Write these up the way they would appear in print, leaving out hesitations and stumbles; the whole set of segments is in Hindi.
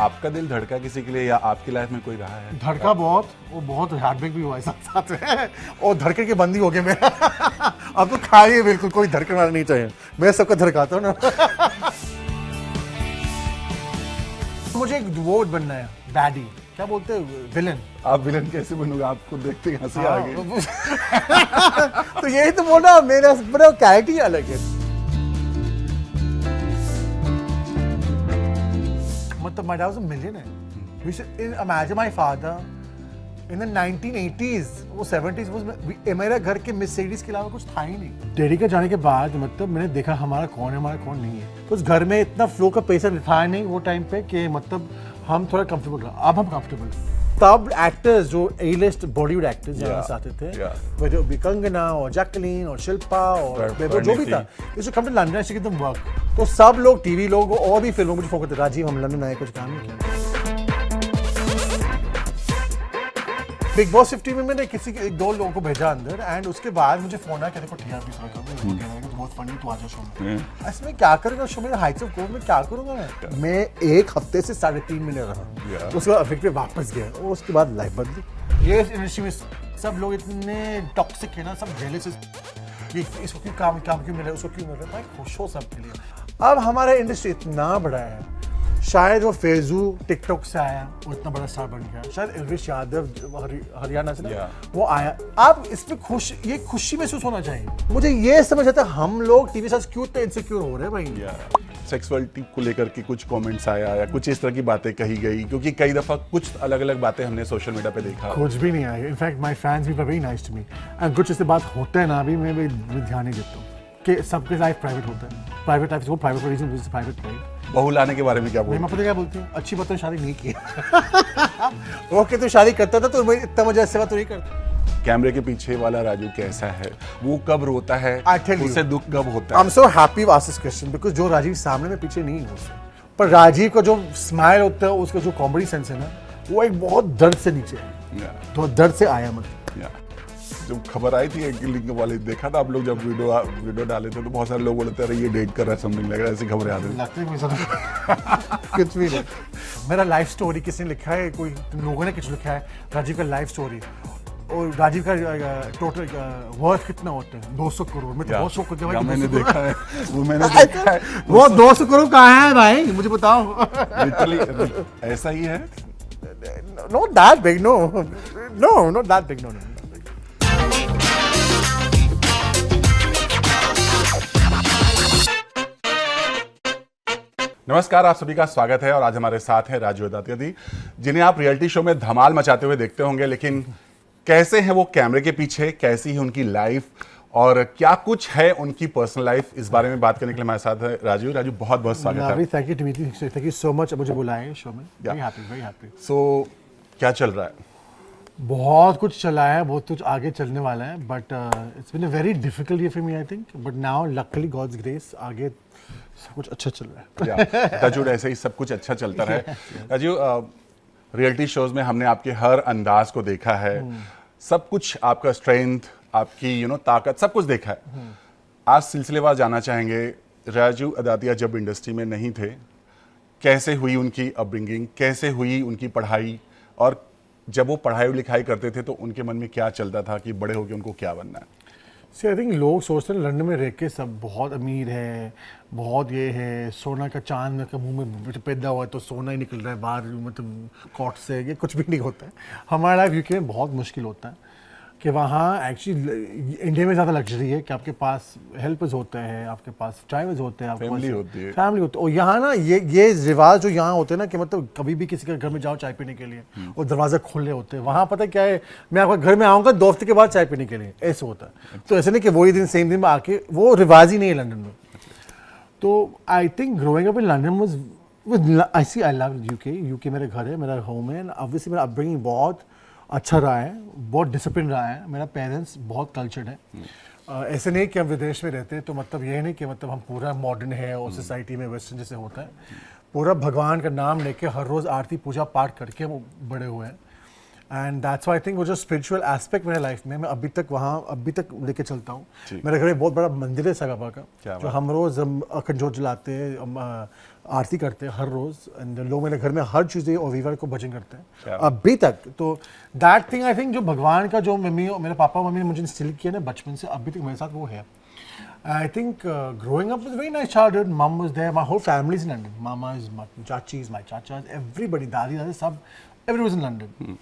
आपका दिल धड़का किसी के लिए या आपकी लाइफ में कोई रहा है? धड़का बहुत, वो बहुत हार्टब्रेक भी हुआ है साथ साथ में, और धड़के के बंदी हो गए मैं। अब तो खाइए बिल्कुल, कोई धड़कन वाला नहीं चाहिए, मैं सबका धड़काता हूँ ना। मुझे एक वो बनना है, डैडी क्या बोलते हैं, विलन। आप विलन कैसे बनोगे? आपको देखते ही हंसी आ गई। तो यही तो बोला, मेरा कैरेक्टर ही अलग है। मतलब my dad was a millionaire. You should imagine my father in the 1980s, वो 70s, मेरा घर के Mercedes के अलावा कुछ था ही नहीं। डैडी के जाने के बाद मतलब मैंने देखा हमारा कौन है, हमारा कौन नहीं है। तो उस घर में इतना फ्लो का पैसा था नहीं वो टाइम पे कि मतलब हम थोड़ा कंफर्टेबल रहा। अब हम कंफर्टेबल। तब एक्टर्स जो ए लिस्ट बॉलीवुड एक्टर्स जहाँ आते थे, वो जो भी कंगना और जैकलीन और शिल्पा और जो भी था, इस कम टू लंदन ऐसे एकदम वर्क। तो सब लोग टीवी लोग और भी फिल्मों में फोकस थे। राजीव हम लंदन आए, कुछ काम नहीं किया। बिग बॉस 50 में मैंने किसी एक दो लोगों को भेजा अंदर, एंड उसके बाद मुझे फोन आया, कहते को टीआरपी थोड़ा कम है, वो कह रहा है कि बहुत फनी, तू आ जा शो में। इसमें क्या करूंगा शो में, हाइट्स ऑफ कोर्ट में क्या करूंगा मैं एक हफ्ते से 3.5 महीने रहा। उसके बाद अफेक्ट पे वापस गया और उसके बाद लाइफ बदली। ये इंडस्ट्री में सब लोग इतने टॉक्सिक है ना, सब जेलस, इसको क्यों काम क्यों मिल रहा है, उसको क्यों मिल रहा है। भाई खुश हो सबके लिए। अब हमारा इंडस्ट्री इतना बड़ा है, शायद वो फेजू टिकटॉक से आया, वो इतना बड़ा स्टार बन गया। शायद एल्विश यादव हरियाणा से ना वो आया। आप इसमें ये खुशी महसूस होना चाहिए। मुझे ये समझ आता है हम लोग टीवी से क्यों इतने इनसिक्योर हो रहे हैं भाई। सेक्सुअलिटी को लेकर के कुछ कमेंट्स आया या कुछ इस तरह की बातें कही गई, क्योंकि कई दफा कुछ अलग अलग बातें हमने सोशल मीडिया पे देखा। कुछ भी नहीं आया। इनफैक्ट माय फैंस भी very nice to me, and कुछ ऐसे बात होता है ना, अभी मैं भी ध्यान नहीं देता हूँ कि सबके लाइफ प्राइवेट होता है। प्राइवेट लाइफ को प्राइवेट रीजन प्राइवेट राइट। बहू लाने के बारे में क्या बोलते हैं? मैं पता क्या बोलती हूँ, अच्छी बात तो शादी नहीं की। ओके तो शादी करता था तो मैं इतना मजा इससे बात तो नहीं करता। कैमरे के पीछे वाला राजू कैसा है, वो कब रोता है, उसे दुख कब होता है? आई am so happy you asked this question, because जो राजीव सामने में पीछे नहीं हूँ, पर राजीव का जो स्माइल होता है, उसका जो कॉमेडी सेंस है ना, वो एक बहुत दर्द से नीचे है, तो दर्द से आया मतलब। जब खबर आई थी लिंक वाली, देखा था आप लोग जब वीडियो डाले थे, तो बहुत सारे लोग बोलते रहे ये डेट कर रहा है, समथिंग लग रहा है, ऐसी खबरें आती थी। कुछ भी नहीं। मेरा लाइफ स्टोरी किसी ने लिखा है, कोई लोगों ने कुछ लिखा है राजीव का लाइफ स्टोरी, और राजीव का टोटल वर्थ कितना होता है, 200 करोड़। मैं तो बहुत शौक करता हूँ, मैंने देखा है वो, मैंने देखा है वो 200 करोड़ कहाँ है भाई, मुझे बताओ। ऐसा ही है? Not that big, no, not that big, no. नमस्कार, आप सभी का स्वागत है और आज हमारे साथ हैं राजू अदातिया दी, जिन्हें आप रियलिटी शो में धमाल मचाते हुए देखते होंगे, लेकिन कैसे हैं वो कैमरे के पीछे, कैसी है उनकी लाइफ और क्या कुछ है उनकी पर्सनल लाइफ, इस बारे में बात करने के लिए हमारे साथ है राजू। बहुत बहुत स्वागत है। थैंक यू सो मच मुझे बुलाए शो में। Very happy. सो क्या चल रहा है? बहुत कुछ चला है, बहुत कुछ आगे चलने वाला है, but it's been a very difficult year for me I think, but now luckily god's grace आगे सब कुछ अच्छा चल रहा है। राजू ऐसे ही सब कुछ अच्छा चलता रहे। राजू, रियलिटी शोज में हमने आपके हर अंदाज को देखा है, सब कुछ आपका स्ट्रेंथ, आपकी ताकत, सब कुछ देखा है। आज सिलसिलेवार जानना चाहेंगे, राजू अदातिया जब इंडस्ट्री में नहीं थे, कैसे हुई उनकी अपब्रिंगिंग, कैसे हुई उनकी पढ़ाई, और जब वो पढ़ाई लिखाई करते थे तो उनके मन में क्या चलता था कि बड़े होकर उनको क्या बनना है? आई थिंक लोग सोचते हैं लंदन में रह के सब बहुत अमीर है, बहुत ये है, सोना का चांद का मुंह में पैदा हुआ है तो सोना ही निकल रहा है बाहर, मतलब कॉट से, ये कुछ भी नहीं होता है। हमारा लाइफ यूके में बहुत मुश्किल होता है कि वहाँ एक्चुअली इंडिया में ज़्यादा लग्जरी है कि आपके पास हेल्पर्स होते हैं, आपके पास ड्राइवर्स होते हैं, फैमिली होती है। और यहाँ ना ये रिवाज जो यहाँ होते हैं ना कि मतलब कभी भी किसी के घर में जाओ चाय पीने के लिए और दरवाजे खुले होते हैं, वहाँ पता क्या है, मैं आपके घर में आऊँगा 2 हफ्ते के बाद चाय पीने के लिए, ऐसे होता है। तो ऐसे नहीं कि वही दिन सेम दिन में आके, वो रिवाज ही नहीं है लंदन में। तो I think growing up in London was I love UK मेरा घर है, मेरा होम है, ऑब्वियसली मेरा अपब्रिंगिंग बहुत अच्छा रहा है, बहुत डिसिप्लिन रहा है, मेरा पेरेंट्स बहुत कल्चर्ड है। ऐसे नहीं कि हम विदेश में रहते हैं तो मतलब ये नहीं कि मतलब हम पूरा मॉडर्न है और सोसाइटी में वेस्टर्न जैसे होता है, पूरा भगवान का नाम लेके हर रोज़ आरती पूजा पाठ करके हम बड़े हुए हैं। And that's why I think वो जो स्पिरिचुअल एस्पेक्ट मेरे लाइफ में मैं अभी तक लेके चलता हूँ. जी. मेरे घर में बहुत बड़ा मंदिर है साईं बाबा क्या का, जो बात. हम रोज अखंड जोत जलाते हैं, आरती करते हैं हर रोज. एंड लोग मेरे घर में हर ट्यूसडे और वीवर को भजन करते हैं अभी तक. तो दैट थिंग आई थिंक जो भगवान का जो मम्मी मेरे पापा मम्मी ने मुझे इंस्टिल किया ना बचपन से अभी तक मेरे साथ वो है. I think growing up was a very nice childhood. Mom was there. My whole family is in London. Mama is my chachis, my chachas, everybody, dadi, sab, everyone was in London.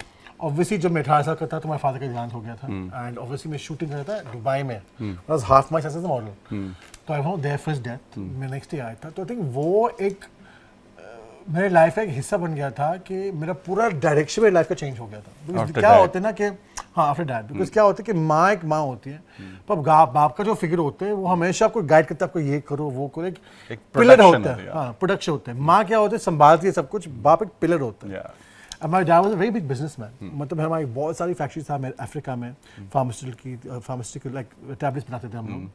Obviously, जब मैं 18 साल का था तो my father का देहांत हो गया था. And obviously मैं shooting कर रहा था दुबई में. I was half my size as a model. तो I was there for his death. मैं next day आया था. तो I think वो एक मेरे लाइफ का एक हिस्सा बन गया था कि मेरा पूरा डायरेक्शन मेरी लाइफ का चेंज हो गया था. Because क्या होता है ना कि हाँ आफ्टर डैड, बिकॉज क्या होता है कि माँ एक माँ होती है, पर बाप का जो फिगर होते हैं वो हमेशा आपको गाइड करता है, आपको ये करो वो करो, एक पिलर होता है. हाँ, प्रोडक्शन होता है. माँ क्या होता है संभालती है सब कुछ, बाप एक पिलर होता है. And my dad was a very big businessman. मतलब हमारी बहुत सारी फैक्ट्रीज था अफ्रीका में, फार्मास्यूटिकल लाइक टैबलेट्स बनाते थे हम लोग.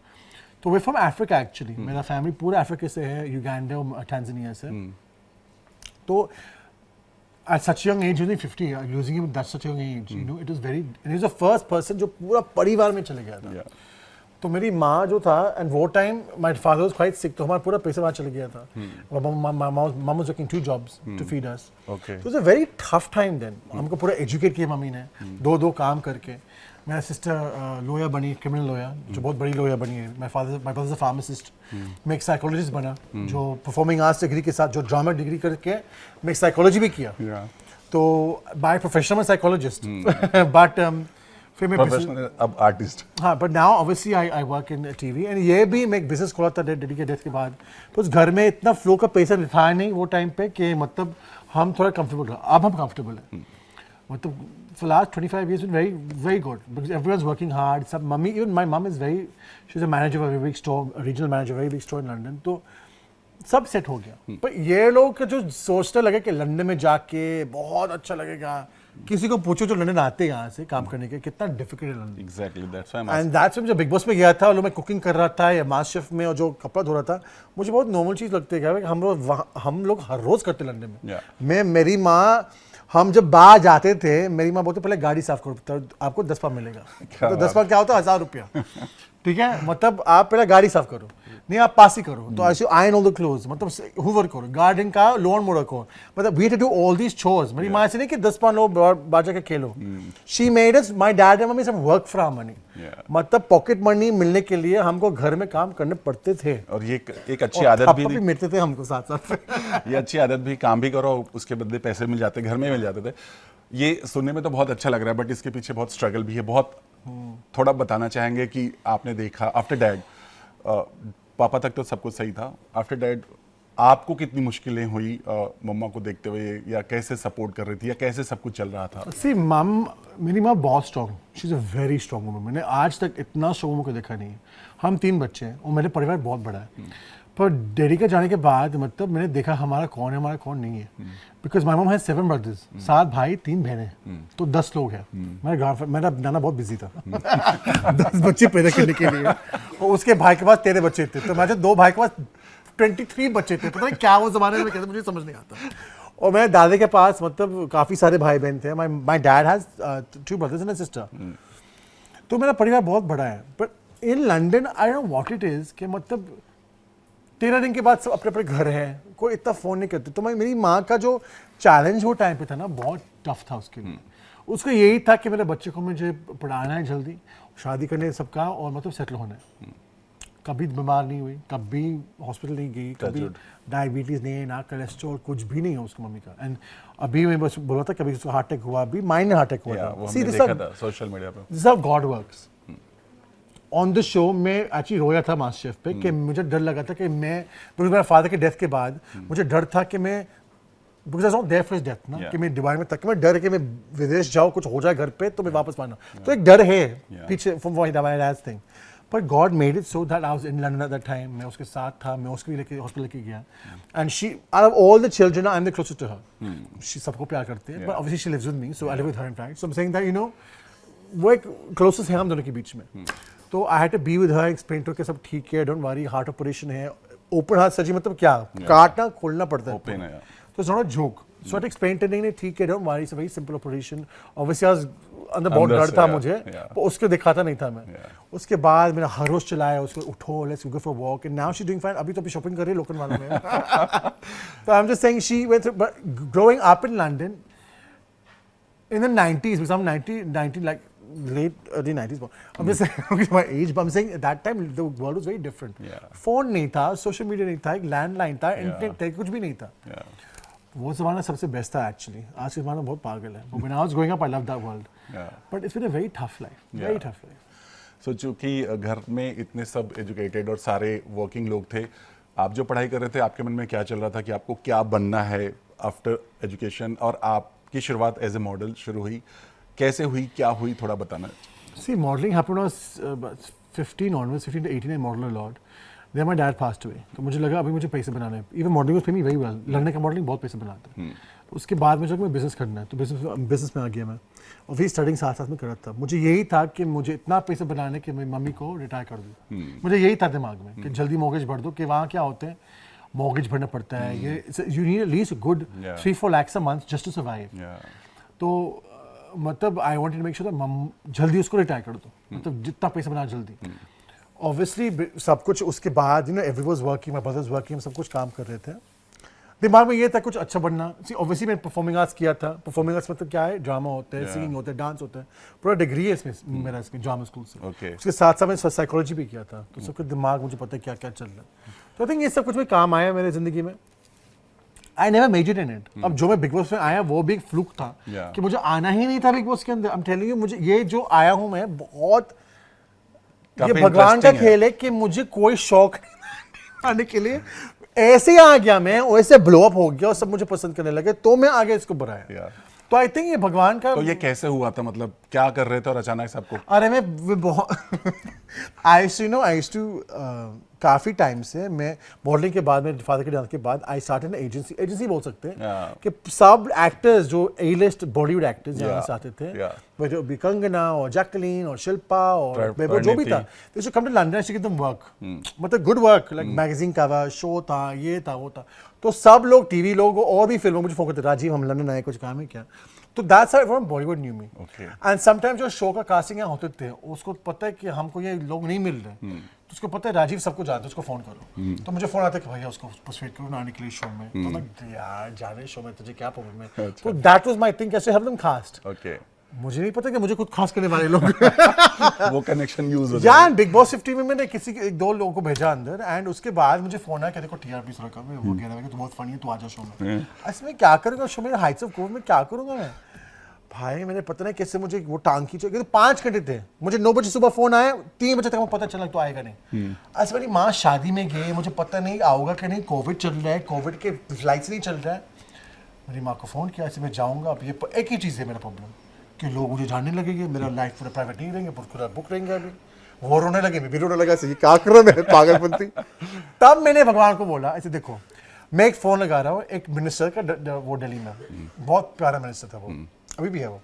तो वे फ्रॉम अफ्रीका एक्चुअली. मेरा फैमिली पूरा अफ्रीका से है, युगांडा और टैंजानिया से. तो at such a young age, only 50, losing him at such a young age, you know, it was very, and he was the first person जो पूरा परिवार में चले गया था. तो मेरी माँ जो था, and वो time my father was quite sick, तो हमारा पूरा पैसा वहाँ चले गया था. Mom was working 2 jobs to feed us. Okay. So it was a very tough time then. हमको पूरा educate किया मम्मी ने, 2 काम करके. मेरा सिस्टर लॉयर बनी, क्रिमिनल लॉयर, जो बहुत बड़ी लॉयर बनी है. My brother is a pharmacist. मैं एक साइकोलॉजिस्ट बना, जो परफॉर्मिंग आर्ट्स डिग्री के साथ जो ड्रामा डिग्री करके मैं साइकोलॉजी भी किया. तो बाय प्रोफेशनल मैं साइकोलॉजिस्ट, बट फिर मैं प्रोफेशनल अब आर्टिस्ट. हाँ, but now obviously I work in TV. And ये भी मैं एक बिजनेस खोला था डैडी के डेथ के बाद. तो उस घर में इतना फ्लो का पैसा था नहीं वो टाइम पे कि मतलब हम थोड़ा कंफर्टेबल. अब हम कंफर्टेबल है. मतलब for last 25 years been very good because everyone's working hard. Some mummy, even my mum is she's a manager of a very big store, a regional manager of a very big store in London. तो सब सेट हो गया. पर ये लोग जो सोचने लगे कि लंदन में जाके बहुत अच्छा लगेगा, किसी को पूछो जो लंदन आते हैं यहाँ से काम करने के, कितना डिफिकल्ट है London. Exactly, that's why I'm asking. And that's why जब बिग बॉस में गया था, मैं कुकिंग कर रहा था या मास्टर शेफ में और जो कपड़ा धो रहा था, मुझे बहुत नॉर्मल चीज़ लगती है. हम लोग हर रोज करते लंदन में. मेरी माँ, हम जब बाहर जाते थे मेरी माँ बोलती पहले गाड़ी साफ करो तो आपको 10 पाउंड मिलेगा. तो 10 पाउंड क्या होता है? 1000 रुपया. ठीक है, मतलब आप पहले गाड़ी साफ करो, नहीं आप पास ही करो. तो ऐसे आयरन ऑल द क्लोथ्स, मतलब हुवर करो, गार्डन का लॉन मोड़ रखो. मतलब we had to do all these chores. मेरी माँ ऐसे नहीं कि 10 पाउंड लो बाहर जाके खेलो. She made us, my dad and mummy सब वर्क फॉर आवर मनी. मतलब पॉकेट मनी मिलने के लिए हमको घर में काम करने पड़ते थे. और ये एक अच्छी आदत भी मिलते थे हमको साथ साथ. ये अच्छी आदत भी, काम भी करो उसके बदले पैसे मिल जाते, घर में मिल जाते थे. ये सुनने में तो बहुत अच्छा लग रहा है, बट इसके पीछे बहुत स्ट्रगल भी है. बहुत थोड़ा बताना चाहेंगे कि आपने देखा आफ्टर डैड, पापा तक तो सब कुछ सही था, आफ्टर डैड आपको कितनी मुश्किलें हुई मम्मा को देखते हुए, या कैसे सपोर्ट कर रही थी, या कैसे सब कुछ चल रहा था? सी मेरी माँ बहुत strong, she is a very strong woman. मैंने आज तक इतना स्ट्रॉन्ग वुमन को देखा नहीं है. हम 3 बच्चे हैं और मेरे परिवार बहुत बड़ा है. पर डैडी के जाने के बाद मतलब मैंने देखा हमारा कौन है, हमारा कौन नहीं है. Because my mom has 7 brothers, 7 भाई 3 बहनें, तो 10 लोग हैं. मेरा नाना बहुत बिजी था 10 बच्चे पैदा करने के लिए, और उसके भाई के पास 13 बच्चे थे. तो मेरे 2 भाई के पास 23 बच्चे थे. पता नहीं क्या वो जमाने में कहते, मुझे समझ नहीं आता. और मेरे दादे के पास मतलब काफ़ी सारे भाई बहन थे. My dad has 2 brothers and a sister. तो मेरा परिवार बहुत बड़ा है. But in London I don't what it is कि मतलब 13 दिन के बाद सब अपने अपने घर हैं, कोई इतना फ़ोन नहीं करते. तो मेरी माँ का जो चैलेंज वो टाइम पे था ना, बहुत टफ था उसके लिए. उसको यही था कि मेरे बच्चे को मुझे पढ़ाना है, जल्दी शादी करने सबका, और मतलब सेटल होना है. कभी बीमार नहीं हुई, कभी हॉस्पिटल नहीं गई, कभी डायबिटीज़ नहीं है, ना कोलेस्ट्रॉल, कुछ भी नहीं है उसकी मम्मी का. एंड अभी मैं बस बोला था कभी उसको हार्ट अटैक हुआ, अभी माइनर हार्ट अटैक हुआ था. सी दिस था सोशल मीडिया पे. This how God works. On the show में एक्चुअली रोया था मास्टर शेफ पे कि मुझे डर लगा था कि मैं, बिकॉज मेरे फादर के डेथ के बाद मुझे डर था कि मैं, because I not there for his death ना, कि मैं डिवाइन में तक मैं डर है कि मैं विदेश जाऊँ, कुछ हो जाए घर पे तो मैं वापस आना. तो एक डर है पीछे from what divine has thing. But God made it so that I was in London at that time. मैं उसके साथ था, मैं उसके लिए हॉस्पिटल लेके गया. And she, out of all the children, I'm the closest to her. She सबको प्यार करती है, but obviously she lives with me, so I live with her in fact. So I'm saying that, you know, वो एक closest है हम दोनों के बीच में. तो I had to be with her, explain to her कि सब ठीक है, don't worry, heart operation है. Open heart surgery मतलब क्या? काटना खोलना पड़ता है. Open है. So it's not a joke. So I explained to नहीं ठीक है, don't worry, it's a very simple operation. Obviously अंदर बहुत डर था मुझे, पर उसके दिखाता नहीं था मैं। उसके बाद मेरा हर रोज चलाया, उसको उठो, let's go for a walk, and now she's doing fine. अभी तो अभी शॉपिंग कर रही है लोकल वालों में। So I'm just saying she went through, but growing up in London in the 90s, because I'm 19 like late early 90s. I'm just saying my age, but I'm saying at that time the world was very different. Phone नहीं था, सोशल मीडिया नहीं था, एक लैंडलाइन था, इंटरनेट था, कुछ भी नहीं था। वो ज़माना सबसे बेस्ट था एक्चुअली। आज का ज़माना बहुत पागल है। When I was growing up, I loved that world. But it's been a very tough life. Very tough life. So चूंकि घर में इतने सब एजुकेटेड और सारे वर्किंग लोग थे, आप जो पढ़ाई कर रहे थे, आपके मन में क्या चल रहा था कि आपको क्या बनना है आफ्टर एजुकेशन, और आपकी शुरुआत एज ए मॉडल शुरू हुई, कैसे हुई, क्या हुई, थोड़ा बताना। See, modeling happened when I was 15 onwards, 15 to 18 I modeled a lot. Then my dad passed away. तो मुझे लगा अभी मुझे पैसे बनाने हैं। Even modeling was paying me very well. London का modeling बहुत पैसे बनाता है। तो उसके बाद मुझे लगा मैं बिजनेस करना है, तो बिजनेस में आ गया मैं। और फिर स्टडिंग साथ साथ में कर रहा था। मुझे यही था कि मुझे इतना पैसे बनाने कि मेरी मम्मी को रिटायर कर दूँ। मुझे यही था दिमाग में कि जल्दी मॉर्गेज भर दो, कि वहाँ क्या होते हैं, मॉर्गेज भरना पड़ता है, ये you need at least good 3-4 lakhs a month just to survive. तो मतलब I wanted to make sure that जल्दी उसको रिटायर कर दो, मतलब जितना पैसा बना जल्दी। ऑब्वियसली सब कुछ उसके बाद every was working, my brothers working, सब कुछ काम कर रहे थे। दिमाग में ये था कुछ अच्छा बनना। ऑब्वियसली मैंने परफॉर्मिंग आर्ट्स किया था। परफॉर्मिंग आर्ट्स मतलब क्या है, ड्रामा होता है, सिंगिंग होता है, डांस होता है, पूरा डिग्री है इसमें मेरा, इसमें ड्रामा स्कूल से। उसके साथ साथ मैंने साइकोलॉजी भी किया था, तो सबके दिमाग मुझे पता है क्या क्या चल रहा है। तो आई थिंक ये सब कुछ में काम आया मेरे जिंदगी में। I never measured in it. अब जो मैं बिग बॉस में आया वो भी एक फ्लूक था कि मुझे आना ही नहीं था बिग बॉस के अंदर। आई एम टेलिंग यू, मुझे ये जो आया हूं मैं, बहुत ये भगवान का खेल है कि मुझे कोई शौक नहीं आने के लिए। ऐसे आ गया मैं, वैसे ब्लो अप हो गया और सब मुझे पसंद करने लगे, तो मैं आगे इसको बढ़ाया। तो आई थिंक ये भगवान का। तो ये कैसे हुआ था, मतलब क्या कर रहे थे और अचानक से आपको? अरे मैं बहुत आई टू काफी टाइम से मैं मॉडलिंग के बाद, मेरे फादर के डांस के बाद, आई स्टार्टेड एन एजेंसी बोल सकते हैं कि सब एक्टर्स जो ए लिस्ट बॉलीवुड एक्टर्स यहाँ से आते थे, जो भी कंगना और जैकलीन और शिल्पा और जो भी था, they should come to London to give them work, मतलब good work, like magazine cover, show था, ये था, वो था। तो सब लोग, टीवी लोग और भी फिल्मों, मुझे फोन करते, राजीव हम लंदन आए, कुछ काम है क्या? तो that's how everyone Bollywood new me. And sometimes जो शो का कास्टिंग यहाँ होते थे, उसको पता है कि हमको ये लोग नहीं मिल रहे, तो उसको पता है राजीव सबको जानते हैं, उसको फोन करो। तो मुझे फोन आता है कि भैया उसको पर्सुएड करो ना आने के लिए शो में। तो मैं यार जाने शो में, तुझे क्या प्रॉब्लम है? तो दैट वाज माय थिंग, कैसे हैव देम कास्ट। मुझे नहीं पता कि मुझे खुद खास करने वाले लोग वो कनेक्शन यूज हो जान। बिग बॉस 15 में मैंने किसी एक दो लोगों को भेजा अंदर, एंड उसके बाद मुझे फोन आया कि देखो टीआरपी थोड़ा कम है, वो कह रहा है कि तू बहुत फनी है, तू आजा शो में। ऐसे में क्या करूंगा शो में, हाइट्स ऑफ कोर्ट में क्या करूंगा मैं भाई? मैंने पता नहीं कैसे मुझे वो टांग खींचे, क्योंकि 5 घंटे थे। मुझे 9 बजे सुबह फोन आया, 3 बजे तक मुझे पता चला तो आएगा नहीं। ऐसे मेरी माँ शादी में गई, मुझे पता नहीं आऊगा कि नहीं, कोविड चल रहा है, कोविड के फ्लाइट्स नहीं चल रहा है। मेरी माँ को फोन किया, ऐसे मैं जाऊँगा। अब ये एक ही चीज़ है मेरा प्रॉब्लम, कि लोग मुझे जानने लगेंगे, मेरा लाइफ पूरा प्राइवेट नहीं रहेंगे, पूरा बुक रहेंगे। अभी वो रोने लगे, मैं भी रोने लगा, ये क्या कर रहा है, मैं पागलपंती। तब मैंने भगवान को बोला, ऐसे देखो मैं एक फ़ोन लगा रहा हूँ एक मिनिस्टर का, वो दिल्ली में, बहुत प्यारा मिनिस्टर था वो, अभी भी है वो।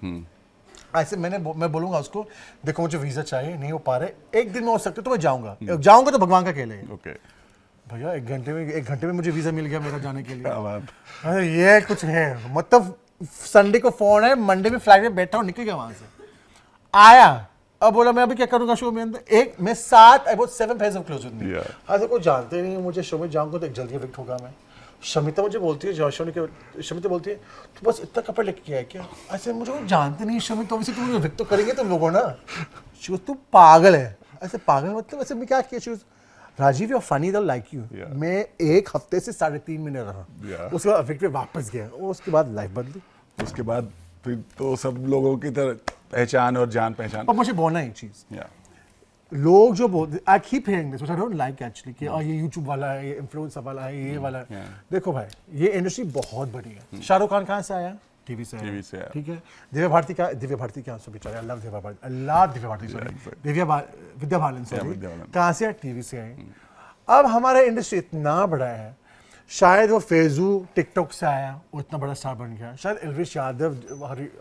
ऐसे मैं बोलूँगा उसको, देखो मुझे वीज़ा चाहिए, नहीं हो पा रहे, एक दिन में हो सकते तो मैं जाऊँगा तो भगवान का खेल है। भैया 1 घंटे में मुझे वीज़ा मिल गया मेरा जाने के लिए। अरे ये कुछ है, मतलब संडे को फोन है, मंडे में फ्लाइट में बैठा हूँ, निकल गया वहां से, आया। अब बोला मैं अभी क्या करूंगा शो में अंदर, मैं 7 phase of close with me. ऐसे कोई जानते नहीं, मुझे शो में जाऊंगा तो एक जल्दी इविक्ट होगा मैं। शमिता मुझे बोलती है, शमिता बोलती है तू बस इतना कपड़ा लेके आया क्या? ऐसे मुझे वो जानते नहीं शमिता, वैसे तुम इविक्ट तो करेंगे तुम लोगों ना। तू पागल है, ऐसे पागल मतलब ऐसे मैं क्या किया? Rajiv you are funny, they like you. मैं 1 हफ्ते से 3.5 महीने रहा, उसके बाद इफेक्ट पे वापस गया, उसके बाद लाइफ बदली। उसके बाद फिर तो सब लोगों की तरह पहचान और जान पहचान। पर मुझे बोलना एक चीज, लोग जो बोलते, I keep hearing this, I don't like actually, कि ये यूट्यूब वाला है, ये इन्फ्लुएंसर वाला है, ये वाला है। देखो भाई, ये इंडस्ट्री बहुत बड़ी है। शाहरुख खान कहाँ से आया? टीवी से आया, ठीक है। दिव्या भारती क्या बेचारे, I love Divya Bharti, sorry Vidya Balan, sorry, कहाँ से? टीवी से आए। अब हमारा इंडस्ट्री इतना बड़ा है शायद वो फैजू टिकटॉक से आया, वो इतना बड़ा स्टार बन गया। शायद एल्विश यादव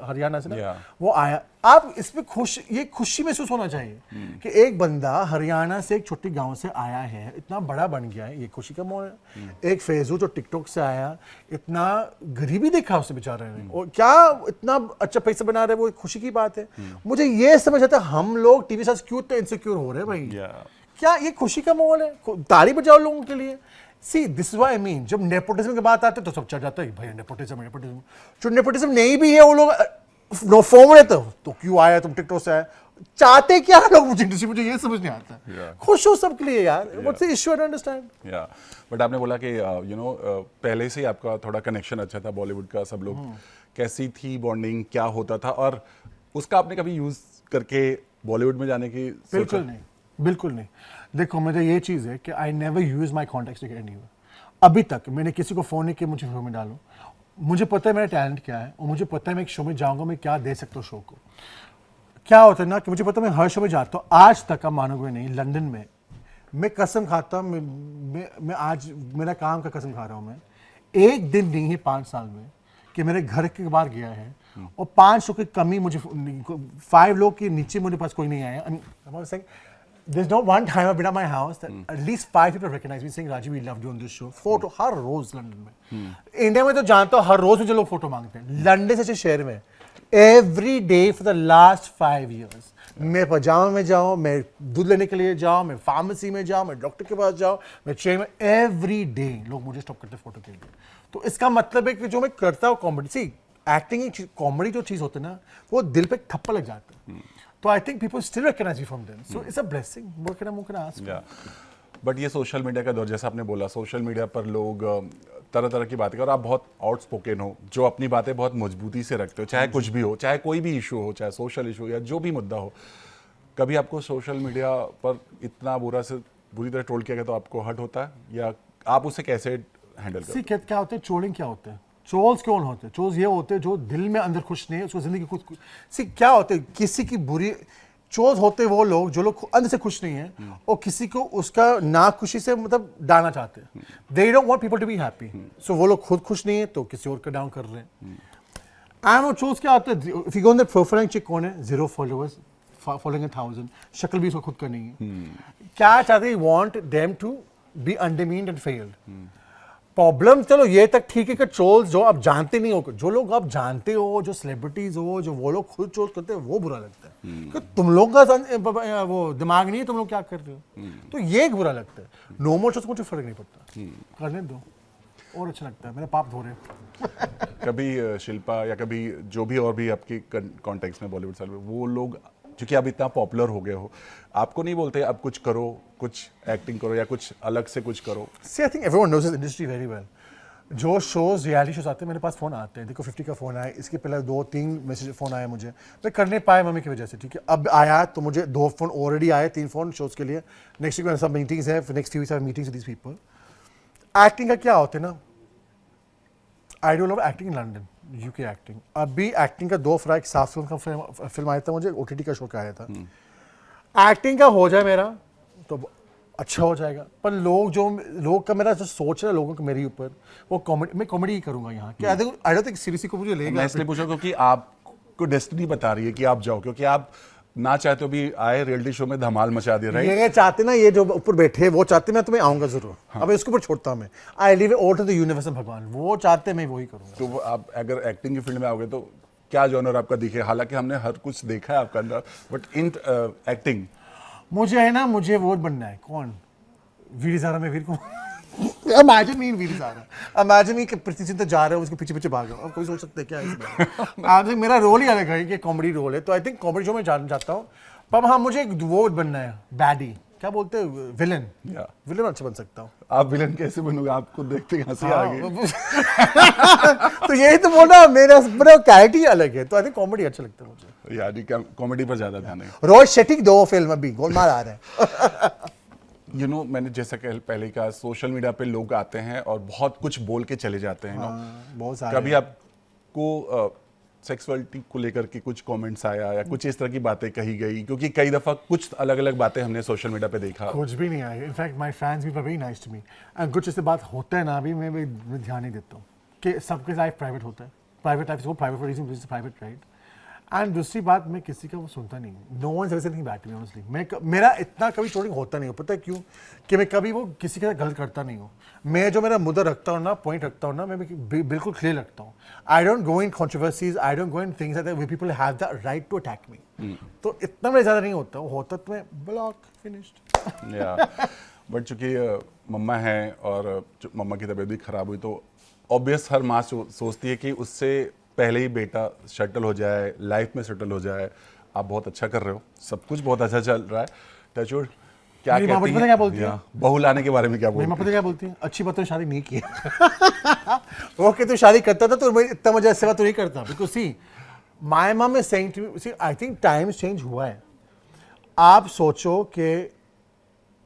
हरियाणा से ना, Yeah. वो आया। आप इसमें ये खुशी महसूस होना चाहिए कि एक बंदा हरियाणा से एक छोटी गांव से आया है, इतना बड़ा बन गया है, ये खुशी का मोड़ है। एक फैजू जो टिकटॉक से आया, इतना गरीबी देखा उसने बेचारे ने, और क्या इतना अच्छा पैसा बना रहे, वो एक खुशी की बात है। मुझे ये समझ आता है हम लोग टीवी साथ क्यों इतना इनसिक्योर हो रहे हैं भाई। Yeah. क्या ये खुशी का माहौल है? ताली बजाओ लोगों के लिए। See this is why I mean, जब नेपोटिज्म की बात आती है तो सब चढ़ जाता है भाई नेपोटिज्म। जो नेपोटिज्म नहीं भी है वो लोग नो फॉर्म रहते हो तो क्यों आया तुम टिकटॉक से आया, चाहते क्या लोग मुझे इंडस्ट्री, मुझे ये समझ नहीं आता। Yeah. खुश हो सबके लिए यार, what's the issue, I don't understand. या बट आपने बोला कि पहले से ही आपका थोड़ा कनेक्शन अच्छा था बॉलीवुड का, सब लोग कैसी थी बॉन्डिंग, क्या होता था, और उसका आपने कभी यूज करके बॉलीवुड में जाने की बिल्कुल नहीं, बिल्कुल नहीं। देखो मुझे ये चीज़ है कि I never use my contact to get anywhere. अभी तक मैंने किसी को फ़ोन नहीं किया मुझे शो में डालो। मुझे पता है मेरा टैलेंट क्या है, और मुझे पता है मैं एक शो में जाऊंगा मैं क्या दे सकता हूँ शो को। क्या होता है ना कि मुझे पता है मैं हर शो में जाता हूँ। आज तक आप मानोगे नहीं, लंदन में मैं कसम खाता हूँ, मैं आज मेरा काम का कसम खा रहा हूँ, मैं एक दिन नहीं है 5 साल में कि मेरे घर के बाहर गया है और 500 की कमी मुझे 5 लोग के नीचे मेरे पास कोई नहीं आया। There's no one time I've been at my house that at least 5 people recognize me saying Rajiv we loved you on this show. Photo हर रोज लंदन में। इंडिया में तो जानता हूँ हर रोज मुझे लोग फोटो मांगते हैं, लंदन से शहर में every day for the last 5 years मैं पजामा में जाऊँ, मैं दूध लेने के लिए जाऊँ, मैं फार्मेसी में जाऊँ, मैं डॉक्टर के पास जाऊँ, मैं ट्रेन में, एवरी डे लोग मुझे स्टॉप करते फोटो के लिए। तो इसका मतलब है कि जो मैं करता हूँ कॉमेडी, सी एक्टिंग कॉमेडी जो चीज़ होती है ना वो दिल पे थप्पा लग जाता है। तो I think people still recognise me from them, so it's a blessing. What can I ask. But ये सोशल मीडिया का दौर, जैसा आपने बोला, सोशल मीडिया पर लोग तरह तरह की बातें कर, और आप बहुत आउटस्पोकन हो, जो अपनी बातें बहुत मजबूती से रखते हो, चाहे कुछ भी हो, चाहे कोई भी इशू हो, चाहे सोशल इशू या जो भी मुद्दा हो। कभी आपको सोशल मीडिया पर इतना बुरी तरह ट्रोल किया गया तो आपको हर्ट होता है, या आप उसे कैसे हैंडल करते हैं? क्या होता है ट्रोलिंग, क्या होता है? ट्रोल्स कौन होते हैं? ट्रोल्स ये होते हैं जो दिल में अंदर खुश नहीं है, उसको जिंदगी खुद सी क्या होते हैं किसी की बुरी। ट्रोल्स होते हैं वो लोग जो लोग अंदर से खुश नहीं है और किसी को उसका ना खुशी से मतलब डालना चाहते हैं। They don't want people to be happy, so वो लोग खुद खुश नहीं है तो किसी और का डाउन कर रहे हैं। एंड वो ट्रोल्स क्या होते हैं? If you go on the profile check कौन है, 0 फॉलोअर्स, फॉलोइंग 1000, शक्ल भी उसको खुद का नहीं है। क्या चाहते हैं? Want them to be undermined and failed. Problem चलो ये तक ठीक है कि ट्रोल्स जो आप जानते नहीं हो, जो लोग आप जानते हो, जो सेलिब्रिटीज हो, जो वो लोग खुद ट्रोल करते हैं, वो बुरा लगता है कि तुम लोग का वो दिमाग नहीं है, तुम लोग क्या कर रहे हो। तो ये बुरा लगता है। नो मोर मुझे फर्क नहीं पड़ता, करने दो, और अच्छा लगता है, मेरा पाप धो रहे। कभी शिल्पा या कभी जो भी और भी आपकी कॉन्टेक्स्ट में बॉलीवुड साल में वो लोग, क्योंकि आप इतना पॉपुलर हो गए हो, आपको नहीं बोलते अब कुछ करो, कुछ एक्टिंग करो या कुछ अलग से कुछ करो? See I think everyone knows this industry very well. जो शोज रियलिटी शोज आते हैं मेरे पास फ़ोन आते हैं। देखो 50 का फ़ोन आया, इसके पहले 2-3 मैसेज फ़ोन आया मुझे, मैं कर नहीं पाया मम्मी की वजह से, ठीक है। अब आया तो मुझे 2 फ़ोन ऑलरेडी आए, 3 फ़ोन शोज़ के लिए। नेक्स्ट वीक में सब मीटिंग्स है, next few weeks I have meetings with these people. Acting का क्या होता है ना, I don't love acting in London, UK acting. अभी एक्टिंग का 2 फ्राइक 7 फिल्म का फिल्म आया था मुझे, OTT का शो का आया था। एक्टिंग का हो जाए मेरा तो अच्छा हो जाएगा, पर लोग का मेरा जो सोच है लोगों का मेरे ऊपर, वो कॉमेडी, मैं कॉमेडी ही करूंगा यहाँ। क्या आई डोंट थिंक सीरीज को मुझे लेगा। मैं इसलिए पूछा क्योंकि आपको डेस्टिनी बता रही है कि आप जाओ, क्योंकि आप ना चाहते हो भी आए रियलिटी शो में धमाल मचा दिया, राइट? ये चाहते ना, ये जो ऊपर बैठे वो चाहते मैं तुम्हें आऊंगा जरूर। अब इसके ऊपर छोड़ता हूं मैं, I leave it to the universe, भगवान वो चाहते मैं वही करूंगा। तो आप अगर एक्टिंग की फील्ड में आओगे तो क्या जॉनर आपका दिखे? हालांकि हमने हर कुछ देखा है आपका अंदर, बट इन एक्टिंग मुझे है ना, मुझे वो बनना है। कौन? वीर ज़ारा में वीर को इमेजिन मी इन वीर ज़ारा, इमेजिन मी कि प्रति चिंता जा रहा है उसके पीछे पीछे भाग रहा हूँ। अब कोई सोच सकता है क्या इसमें? आज मेरा रोल ही अलग है कि कॉमेडी रोल है, तो आई थिंक कॉमेडी शो में जाना चाहता हूँ। पर हाँ, मुझे एक वो बनना है, बैडी, क्या बोलते हैं, विलन। विलन अच्छा बन सकता हूँ। आप विलन कैसे बनोगे? आपको देखते हंसी आ गई। तो यही तो बोला, मेरा कैरेक्टर ही अलग है, तो आई थिंक कॉमेडी अच्छा लगता है मुझे। यानी कॉमेडी पर ज्यादा ध्यान है। रोहित शेट्टी की 2 फिल्म अभी गोलमाल आ रहे हैं। मैंने जैसा कि पहले कहा, सोशल मीडिया पे लोग आते हैं और बहुत कुछ बोल के चले जाते हैं। बहुत सारे। कभी आपको सेक्सुअलिटी को लेकर के कुछ कमेंट्स आया या कुछ इस तरह की बातें कही गई, क्योंकि कई दफा कुछ अलग अलग बातें हमने सोशल मीडिया पे देखा। कुछ भी नहीं आया। इनफैक्ट माय फैंस भी very nice to me and कुछ ऐसे बात होता है ना, अभी मैं ध्यान नहीं देता हूँ कि सबके लाइफ प्राइवेट होता है, प्राइवेट लाइफ वो private for reason is private, right. And दूसरी बात, मैं किसी का वो सुनता नहीं हूँ। No one says anything bad to me honestly. मेरा इतना कभी ट्रोलिंग होता नहीं हो, पता है क्यों? कि मैं कभी वो किसी के साथ गलत करता नहीं हूँ। मैं जो मेरा मुद्दा रखता हूँ ना, पॉइंट रखता हूँ ना, मैं बिल्कुल क्लियर रखता हूँ। I don't go in controversies, I don't go in things that way people have the right to attack me. तो इतना मेरा ज़्यादा नहीं होता, वो होता तो मैं ब्लॉक फिनिश्ड। या बट चूंकि मम्मा हैं और मम्मा की तबीयत भी खराब हुई, तो ऑब्वियस हर माँ सोचती है कि उससे पहले ही बेटा सेटल हो जाए, लाइफ में सेटल हो जाए। आप बहुत अच्छा कर रहे हो, सब कुछ बहुत अच्छा चल रहा है, टचवुड। क्या मेरी माँ कहती पता हैं? क्या बोलती है? बहू लाने के बारे में क्या मेरी माँ बोलती पता क्या बोलती है? अच्छी बात तो शादी नहीं की है। वो कि तू शादी करता था तो मैं इतना मजा सेवा तो नहीं करता। Because see my mum is saying to me, see I think times change हुआ है। आप सोचो कि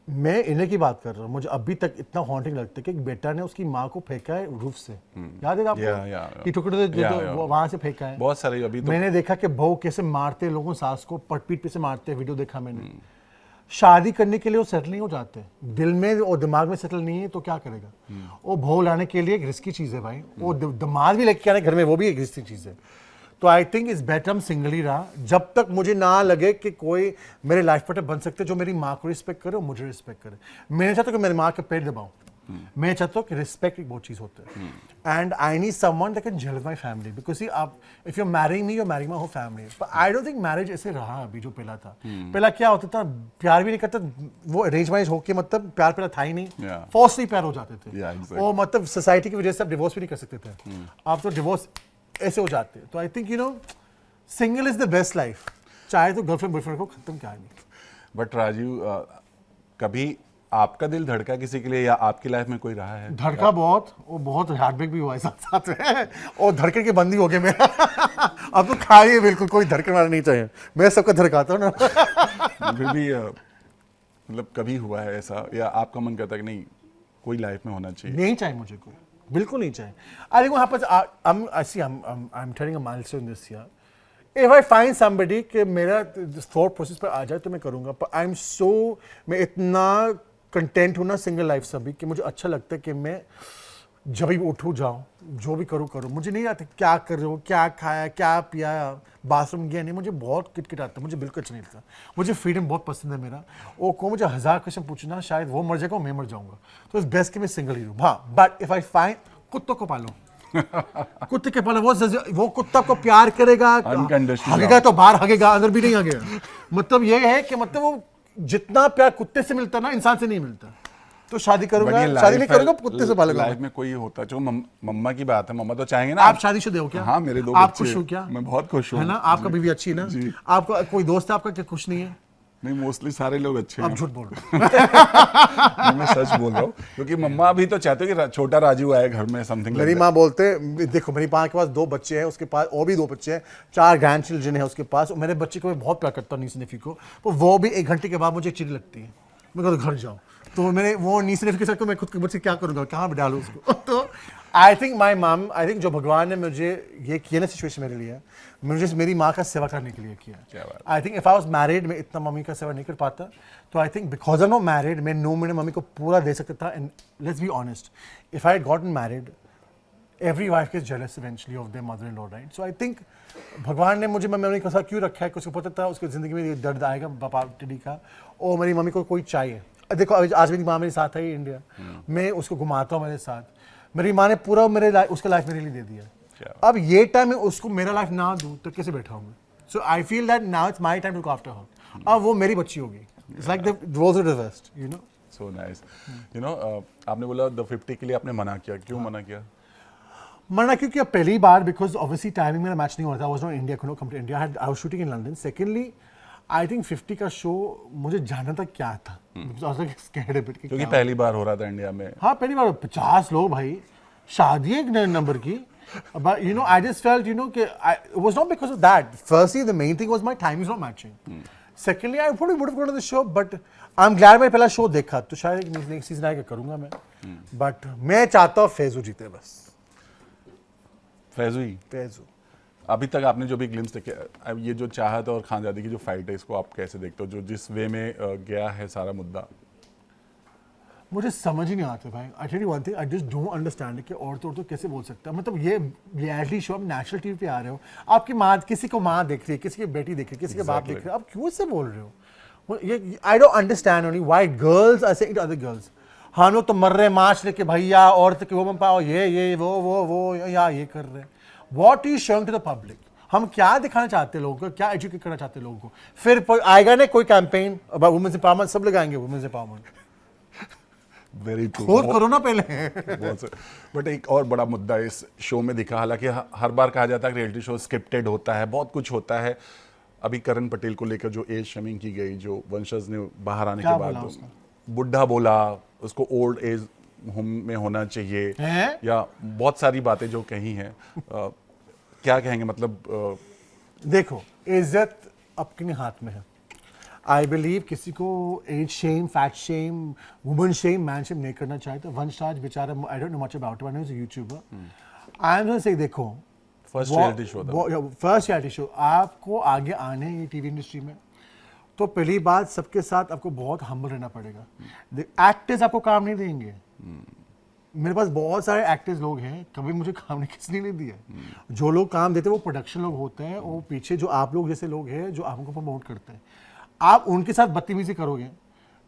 मैं इन्हें की बात कर रहा हूँ, मुझे अभी तक इतना हॉन्टिंग लगता है कि एक बेटा ने उसकी माँ को फेंका है रूफ से। याद है आपको? कि टुकड़े वहां से फेंका है। बहुत सारे अभी तो मैंने देखा कि बहू कैसे मारते लोगों, सास को पीठ पे से मारते, वीडियो देखा मैंने। शादी करने के लिए वो सेटल नहीं हो जाते, दिल में और दिमाग में सेटल नहीं है तो क्या करेगा? वो बहू लाने के लिए एक रिस्की चीज है भाई। वो दिमाग भी लेके आने घर में, वो भी एक रिस्की चीज है। तो आई थिंक इस बेटर हम सिंगल ही रहा जब तक मुझे ना लगे कि कोई मेरे लाइफ पार्टनर बन सकते जो मेरी माँ को रिस्पेक्ट करे और मुझे रिस्पेक्ट करे। मैं नहीं चाहता कि मेरी माँ के पेट दबाऊं, मैं चाहता हूँ कि रिस्पेक्ट एक बहुत चीज होता है। And I need someone that can gel my family, because see आप if you are marrying me, you are marrying my whole family. But I don't think marriage ऐसे रहा अभी जो पहला था। पहला क्या होता था, प्यार भी नहीं करता, वो अरेंज मैरिज होके मतलब प्यार पहला था ही नहीं, फोर्सली प्यार हो जाते थे। वो मतलब सोसाइटी की वजह से आप डिवोर्स भी नहीं कर सकते थे। आप तो डिवोर्स ऐसे हो जाते। तो I think you know single is the best life, चाहे तो गर्लफ्रेंड बॉयफ्रेंड को खत्म क्या नहीं। बट राजीव, कभी आपका दिल धड़का किसी के लिए या आपकी लाइफ में कोई रहा है? धड़का बहुत, वो बहुत हार्टब्रेक भी हुआ है साथ साथ में, और धड़कन की बंदी हो गई मेरा। अब तो खाइए बिल्कुल, कोई धड़कन वाला नहीं चाहिए, मैं सबका धड़काता हूँ ना। फिर भी मतलब कभी हुआ है ऐसा, या आपका मन करता है कि नहीं कोई लाइफ में होना चाहिए? नहीं चाहिए मुझे, कोई बिल्कुल नहीं चाहिए। आई थिंक वहाँ पर I am telling a milestone this year, if I find somebody कि मेरा थॉट प्रोसेस पर आ जाए तो मैं करूँगा। पर आई एम सो, मैं इतना कंटेंट हूँ ना सिंगल लाइफ से अभी कि मुझे अच्छा लगता है कि मैं जब भी उठूँ जाऊँ, जो भी करूँ। मुझे नहीं आता क्या कर रहे हो, क्या खाया, क्या पिया, बाथरूम गया नहीं, मुझे बहुत किटकिट आता है, मुझे बिल्कुल अच्छा नहीं लगता। मुझे फ्रीडम बहुत पसंद है मेरा। वो को मुझे 1000 क्वेश्चन पूछना, शायद वो मर जाएगा, मैं मर जाऊँगा। तो इस बेस्ट कि मैं सिंगल ही रहूँ। हाँ, बट इफ आई फाइंड, कुत्तों को पालो। कुत्ते के पालो, वो कुत्ता को प्यार करेगा, हगेगा तो बाहर हगेगा, अंदर भी नहीं हगेगा। मतलब ये है कि मतलब वो जितना प्यार कुत्ते से मिलता ना, इंसान से नहीं मिलता। तो शादी करूंगा, शादी नहीं करूंगा, कुत्ते से पालूंगा। लाइफ में कोई होता जो मम्मा की बात है, मम्मा तो चाहेंगे ना आप शादीशुदा हो क्या? हाँ, मेरे 2 आप बच्चे। खुश हो क्या? मैं बहुत खुश हूँ, है ना? आपका बीवी अच्छी है ना? आपका कोई दोस्त है आपका क्या खुश नहीं है? नहीं, मोस्टली सारे लोग अच्छे हैं। आप झूठ बोल रहे हो। मैं सच बोल रहा हूँ, क्योंकि मम्मा भी तो चाहते हो कि छोटा राजू आए घर में, समथिंग। मेरी माँ बोलते, देखो मेरी माँ के पास 2 बच्चे हैं, उसके पास और भी 2 बच्चे हैं, 4 ग्रैंड चिल्ड्रन है उसके पास। मेरे बच्चे को मैं बहुत प्यार करता हूँ, नीस नेफी को। तो वो भी 1 घंटे के बाद मुझे चिड़ी लगती है, मैं कहता घर जाऊँ। तो मेरे वो नीस नेफी के साथ मैं खुद के बच्चे क्या करूँगा, कहाँ डालूँ उसको। तो आई थिंक माई मम, आई थिंक जो भगवान ने मुझे ये किया ना सिचुएशन मेरे लिए, मुझे मेरी माँ का सेवा करने के लिए किया। I think if I was married, मैं इतना मम्मी का सेवा नहीं कर पाता। तो I think because I am not married, मैं 9 महीने मम्मी को पूरा दे सकता था। And let's be honest, if I had gotten married, every wife is jealous eventually of their mother in law, right? So I think भगवान ने मुझे मम्मी के साथ क्यों रखा है, उसको पता था उसकी ज़िंदगी में ये दर्द आएगा पापा टिडी का, और मेरी मम्मी को कोई चाहिए। देखो आज मेरी माँ मेरे साथ है इंडिया, मैं उसको घुमाता हूँ मेरे साथ। मेरी माँ ने पूरा उसका लाइफ मेरे लिए दे दिया। अब ये टाइम में उसको मेरा लाइफ ना दूं तो कैसे बैठा हूँ मैं? So I feel that now it's my time to look after her. अब वो मेरी बच्ची होगी। It's like the roles are reversed, you know. So nice. You know, आपने बोला द 50 के लिए आपने मना किया, क्यों मना किया? मना क्योंकि पहली बार बिकॉज ऑब्वियसली टाइमिंग मेरा मैच नहीं हो रहा था। I was not India, could not come to India, I was shooting in London. Secondly I think 50 का शो मुझे जानना था क्या था, क्योंकि पहली बार हो रहा था इंडिया में। हाँ, पहली बार 50 लोग भाई, शादी एक नंबर की। But you know, I just felt, you know, it was not because of that. Firstly, the main thing was my time is not matching. Secondly, I probably would have gone to the show, but I'm glad मैं पहला शो देखा, तो शायद नेक्स्ट सीजन आएगा करूँगा मैं। But मैं चाहता हूँ फैजू जीते बस। फैजू ही? फैजू। अभी तक आपने जो भी ग्लिम्स देखे, अब ये जो चाहत और खानजादी की जो फाइट है, इसको आप कैसे देखते हो, जो जिस वे में गया है सारा मुद्दा? मुझे समझ ही नहीं आता भाई। I tell you one thing, I just don't understand कि औरत कैसे बोल सकता है। मतलब ये रियलिटी शो, आप नेशनल टीवी पे आ रहे हो, आपकी माँ, किसी को माँ देख रही है, किसी की बेटी देख रही है, किसी के बाप देख रहे हो, आप क्यों इससे बोल रहे हो? ये I don't understand only why girls are saying to other girls, हम लोग तो मर रहे मार्च लेके भैया, औरत के वो पाओ, ये वो या ये कर रहे हैं। What is showing to the public? हम क्या दिखाना चाहते हैं लोगों को, क्या एजुकेट करना चाहते हैं लोगों को? फिर आएगा ना कोई कैंपेन अबाउट वुमेन्स एम्पावरमेंट, सब लगाएंगे वुमेन्स एम्पावरमेंट। वेरी ट्रू, खुद करो ना पहले। बट एक और बड़ा मुद्दा इस शो में दिखा, हालांकि हर बार कहा जाता है कि रियलिटी शो स्क्रिप्टेड होता है, बहुत कुछ होता है। अभी करण पटेल को लेकर जो एज शेमिंग की गई, जो वंशज ने बाहर आने के बाद बुढ़ा बोला, उसको ओल्ड एज होम में होना चाहिए, या बहुत सारी बातें जो कही हैं, क्या कहेंगे? मतलब देखो, इज्जत अपने हाथ में है। आई बिलीव किसी को age shame, fat shame, woman shame, man shame नहीं करना चाहिए। तो वंशराज बेचारा, I don't know much about him, I know he is a youtuber. I am going to say, देखो फर्स्ट रियलिटी शो, आपको आगे आने ये टीवी इंडस्ट्री में, तो पहली बात, सबके साथ आपको बहुत हम्बल रहना पड़ेगा। एक्टर्स आपको काम नहीं देंगे। मेरे पास बहुत सारे एक्टर्स लोग हैं, कभी मुझे काम नहीं किसने नहीं दिया। जो लोग काम देते हैं वो प्रोडक्शन लोग होते हैं, वो पीछे जो आप लोग जैसे लोग हैं जो आपको प्रमोट करते हैं। आप उनके साथ बदतमीजी करोगे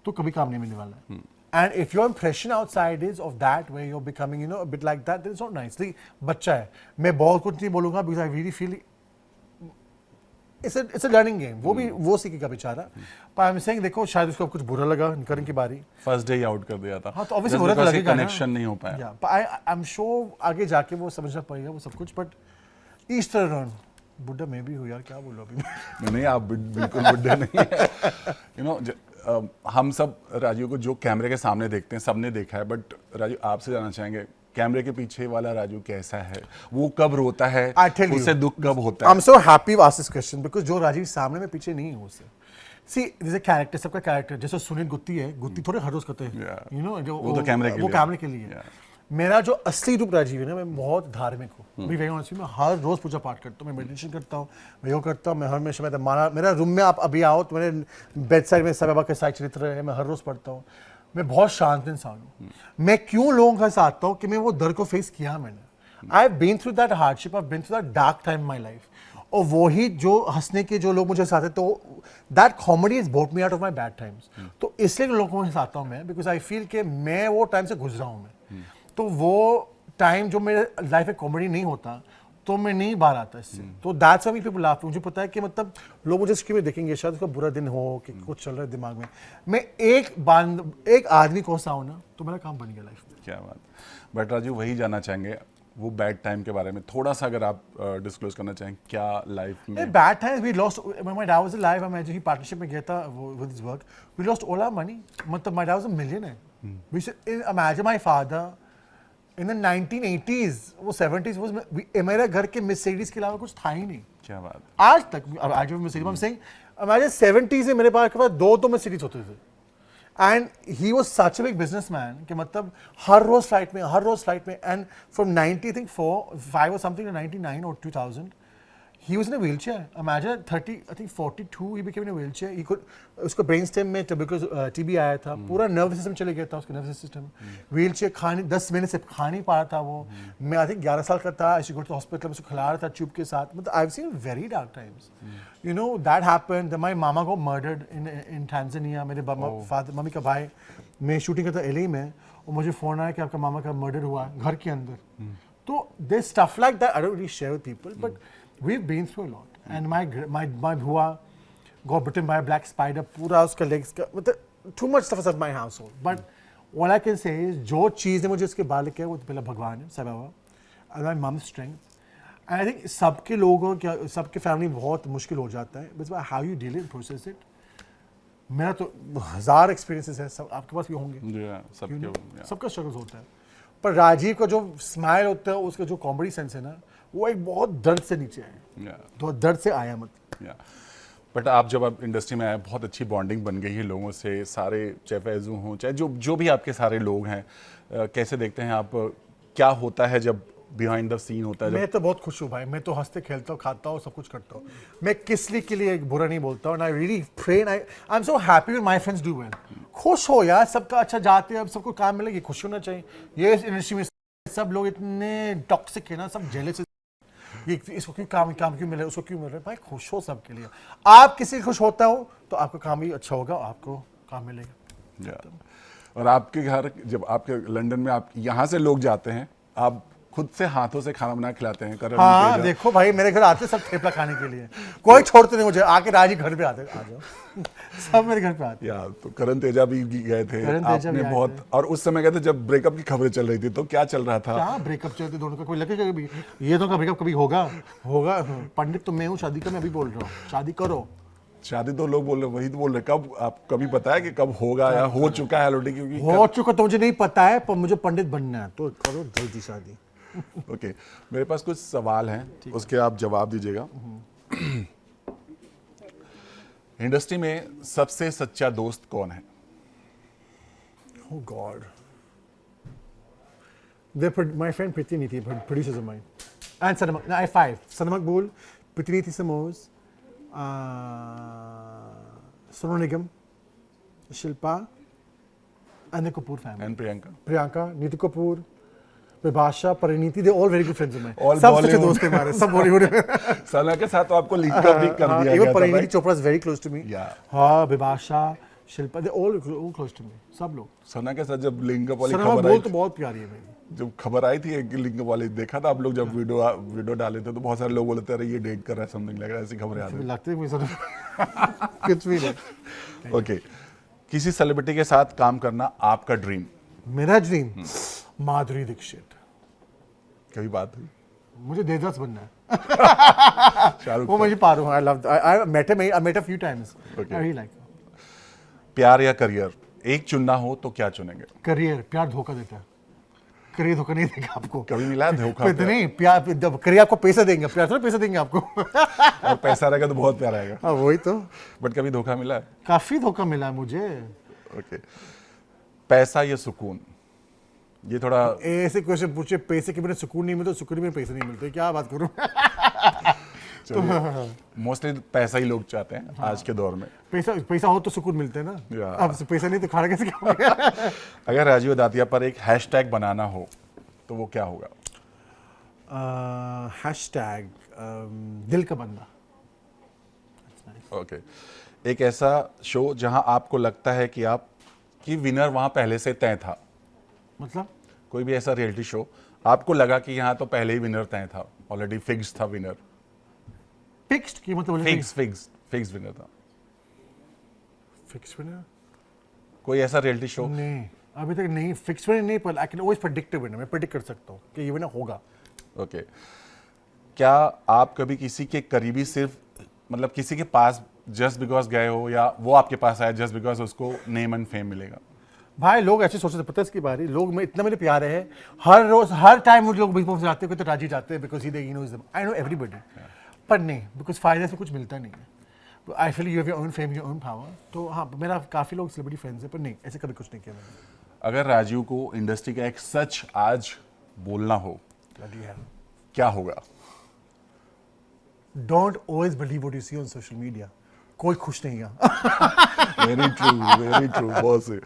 तो कभी काम नहीं मिलने वाला है। And if your impression outside is of that way, you are becoming, you know, a bit like that, that is not nice. बच्चा है, मैं बहुत कुछ नहीं बोलूंगा, because I really feel it's a learning game. वो सीखेगा बेचारा। पर आई एम सेइंग, देखो, शायद उसको कुछ बुरा लगा, करण की बारी फर्स्ट डे आउट कर दिया था। हाँ, तो ऑब्वियसली बुरा लगेगा, कनेक्शन नहीं हो पाया। आई एम श्योर आगे जाके वो समझना पड़ेगा वो सब कुछ। बट ईस्टर रन बुड्ढा मैं भी हूँ यार, क्या बोलो अभी। नहीं, आप बिल्कुल बुड्ढे नहीं है। यू नो, हम सब राजीव को जो कैमरे के सामने देखते हैं, सबने देखा है, बट राजीव आपसे जानना चाहेंगे, कैमरे के पीछे वाला राजू कैसा है? वो कब रोता है, उससे दुख कब होता है? आई am so happy you asked this question, because जो राजीव सामने में पीछे नहीं हूं उससे। सी दिस अ कैरेक्टर, सबका कैरेक्टर। जैसे सुनील गुत्ती है, गुत्ती थोड़े हर रोज करते हैं, यू नो, जो वो तो कैमरे के लिए। मेरा जो असली रूप राजीव है ना, मैं बहुत धार्मिक हूँ। मैं हर रोज पूजा पाठ करता हूँ, मैं मेडिटेशन करता हूँ, मैं योग करता हूँ। मैं हमेशा, मेरा रूम में आप अभी आओ तो मेरे बेड साइड में साईं बाबा के साई चरित्र है, मैं हर रोज पढ़ता हूँ। मैं बहुत शांत इंसान हूँ। मैं क्यों लोगों के साथ आता हूँ कि मैं वो दर्द को फेस किया मैंने। I have been through that hardship, I have been through that dark time in my life. और वही जो हंसने के जो लोग मुझे साथ हैं, तो that comedy is boat me out of my bad times. तो इसलिए लोगों के साथ आता हूँ मैं, बिकॉज आई फील कि मैं वो टाइम से गुजरा हूँ मैं। तो वो टाइम जो मेरे लाइफ में कॉमेडी नहीं होता तो मैं नहीं बाहर आता इससे। तो दैट्स व्हाई पीपल लाफ। मुझे पता है कि मतलब लोग मुझे स्क्रीन में देखेंगे, शायद उसका बुरा दिन हो कि कुछ चल रहा है दिमाग में, मैं एक आदमी को हंसाऊं ना तो मेरा काम बन गया लाइफ में। क्या बात। बट राजू, वही जानना चाहेंगे वो बैड टाइम के बारे में थोड़ा सा, अगर आप डिस्क्लोज करना चाहें, क्या लाइफ में bad times we lost. My dad was alive, मैं जो ही पार्टनरशिप में गया था with his work, we lost all our money. मतलब my dad was a millionaire. We should imagine my father in the 1980s, वो 70s, वो मेरे घर के मर्सिडीज के अलावा कुछ था ही नहीं। क्या बात। आज तक आज भी Mercedes, I am saying, imagine 70s में मेरे पास दो मर्सिडीज होते थे। And he was such a big businessman कि मतलब हर रोज फ्लाइट में। एंड फ्रॉम 90 आई थिंक 5 और समथिंग टू 99 और 2000 he was in a wheelchair. Imagine 30, I think 42, he became in a wheelchair. He could, उसको ब्रेन स्टेम में TB आया था, पूरा नर्व सिस्टम चले गया था उसका नर्व सिस्टम। व्हीलचेयर, खाने 10 महीने से खा नहीं पा रहा था वो। मैं आई थिंक 11 साल का था, आई गो टू हॉस्पिटल, उसको खिला रहा था ट्यूब के साथ। मतलब I have seen very dark times, you know, that happened. My mama got murdered in Tanzania. मेरे मम्मी का भाई, मैं शूटिंग करता LA में, और मुझे फोन आया कि आपका मामा का मर्डर हुआ घर के अंदर। तो their stuff like that I don't really share with people, but we've been through a lot. And my bhua got bitten by a black spider. पूरा उसका legs का, मतलब too much stuff is at my household. But all I can say is, जो चीज़ ने मुझे उसके बाल किया वो तो पहला भगवान है, Sai Baba, and my mom's strength. And I think सबके लोगों क्या, सबके फैमिली बहुत मुश्किल हो जाता है, but how you deal it, process it. मेरा तो 1000 एक्सपीरियंसेस है, सब आपके पास भी होंगे। सबका स्ट्रगल्स होता है, पर राजीव का जो स्माइल होता है, उसका जो कॉमेडी सेंस है ना, वो एक बहुत दर्द से नीचे आया, तो दर्द से आया मत। बट आप जब आप इंडस्ट्री में आए, बहुत अच्छी बॉन्डिंग बन गई है लोगों से, सारे चाहे फैजू हों, चाहे जो भी आपके सारे लोग हैं, कैसे देखते हैं आप, क्या होता है जब बिहाइंड द सीन होता है मैं तो बहुत खुश हूँ भाई, मैं तो हंसते खेलता हूँ, खाता हूँ, सब कुछ करता हूँ। मैं किस लिए के लिए बुरा नहीं बोलता हूँ। I really pray, I am so happy when my friends do well. खुश हो यार, सबका अच्छा जाते हैं, अब सबको काम मिले, ये खुश होना चाहिए। ये इंडस्ट्री में सब लोग इतने टॉक्सिक है ना, सब जेलस, ये इसको क्यों काम क्यों मिले, उसको क्यों मिल रहा है। भाई खुश हो सबके लिए, आप किसी खुश होता हो तो आपका काम भी अच्छा होगा, आपको काम मिलेगा। और आपके घर, जब आपके लंदन में आप यहाँ से लोग जाते हैं, आप खुद से हाथों से खाना बना खिलाते हैं? करण, हाँ तेजा? देखो भाई, मेरे घर आते सब थेपला खाने के लिए, कोई छोड़ते नहीं मुझे, आके राजी घर पे आते, आ जाओ सब मेरे घर पे आते। या तो करण तेजा भी गए थे, करण तेजा आपने भी आए बहुत, थे। और उस समय कहते जब ब्रेकअप की खबरें चल रही थी तो क्या चल रहा था? क्या ब्रेकअप चलते दोनों का, कोई लगेगा कभी ये दोनों का ब्रेकअप कभी होगा? पंडित तो मैं हूँ, शादी का मैं अभी बोल रहा हूँ, शादी करो। शादी तो लोग बोल रहे, वही तो बोल रहे, कब आप कभी पता है कि कब होगा या हो चुका है ऑलरेडी? क्योंकि हो चुका तो मुझे नहीं पता है, पर मुझे पंडित बनना है, तो करो जल्दी शादी। ओके, मेरे पास कुछ सवाल हैं, उसके आप जवाब दीजिएगा। इंडस्ट्री में सबसे सच्चा दोस्त कौन है? Oh God. My friend Priti Niti, producers of mine. And Sanamak, no, I have 5. Sanamak Bool, Priti Niti Samos, Sonu Nigam, Shilpa, and the Kapoor family. And Priyanka? Priyanka, Niti Kapoor, Vibhasha, Pariniti, they're all very good friends of mine. All सब सच्चे Bollywood. दोस्त हैं हमारे, सब बॉलीवुड। सना के साथ तो आपको लिंक अप भी कर दिया Even गया था, Pariniti right? Chopra is very close to me. Yeah. हाँ, Vibhasha, Shilpa, they're all close to me, सब लोग। सना के साथ जब लिंक अप वाली सनमा खबर बोल आई तो बहुत प्यारी है मेरी। जब खबर आई थी एक लिंक वाली, देखा था आप लोग जब वीडियो डाले थे तो बहुत सारे लोग बोले थे अरे ये डेट कर रहा है, समथिंग लग रहा है, ऐसी खबरें आ रही लगते हैं मुझे कुछ भी नहीं। थी। ओके, किसी सेलिब्रिटी के साथ काम करना आपका ड्रीम? मेरा ड्रीम माधुरी दीक्षित। कभी बात हुई? मुझे देवदास बनना है। शाहरुख वो मुझे Paro, I love, I met a few times, Okay. I really like. प्यार या करियर, एक चुनना हो तो क्या चुनेंगे? करियर, प्यार धोखा देता है, करियर धोखा नहीं देगा आपको। कभी मिला है धोखा? तो नहीं, प्यार करियर आपको पैसा देंगे, प्यार थोड़ा पैसा देंगे आपको। और पैसा रहेगा तो बहुत प्यार आएगा। हाँ वही तो, बट कभी धोखा मिला है? काफी धोखा मिला है मुझे। ओके, पैसा या सुकून? ये थोड़ा ऐसे क्वेश्चन पूछे, पैसे के बिना सुकून नहीं मिलता, सुकून में पैसे नहीं मिलते, क्या बात करूं। मोस्टली पैसा ही लोग चाहते हैं आज के दौर में। पैसा हो तो सुकून मिलते हैं ना। Yeah. अब पैसा नहीं तो खाना कैसे खाओगे? अगर राजीव दातिया पर एक हैशटैग बनाना हो तो वो क्या होगा? हैशटैग दिल का बंदा। ओके, एक ऐसा शो जहां आपको लगता है कि आप की विनर वहां पहले से तय था? मतलब कोई भी ऐसा रियलिटी शो आपको लगा कि यहाँ तो पहले ही विनर तय था, ऑलरेडी फिक्स था विनर? फिक्स्ड की मतलब फिक्स विनर था? फिक्स विनर कोई ऐसा रियलिटी शो? नहीं, अभी तक नहीं फिक्स विनर नहीं, पर I can always predict winner, मैं प्रेडिक्ट कर सकता हूँ कि ये विनर होगा। ओके, क्या आप कभी किसी के करीबी सिर्फ मतलब किसी के पास जस्ट बिकॉज गए हो, या वो आपके पास आया जस्ट बिकॉज उसको नेम एंड फेम मिलेगा? भाई लोग ऐसे सोचते, पता है इसकी बारी, लोग में इतना मेरे प्यारे है, हर रोज हर टाइम मुझे लोग बिग बॉस जाते हैं तो राजी जाते हैं, because he knows them, I know everybody. पर नहीं, बिकॉज फायदे से कुछ मिलता नहीं है। I feel you have your own fame, your own power. तो हाँ, मेरा काफी लोग सेलिब्रिटी फ्रेंड्स है, पर नहीं ऐसे कभी कुछ नहीं किया मैंने। अगर राजीव को इंडस्ट्री का एक सच आज बोलना हो क्या होगा? Don't always believe what you see on social media. कोई खुश नहीं है। वेरी ट्रू बहुत से।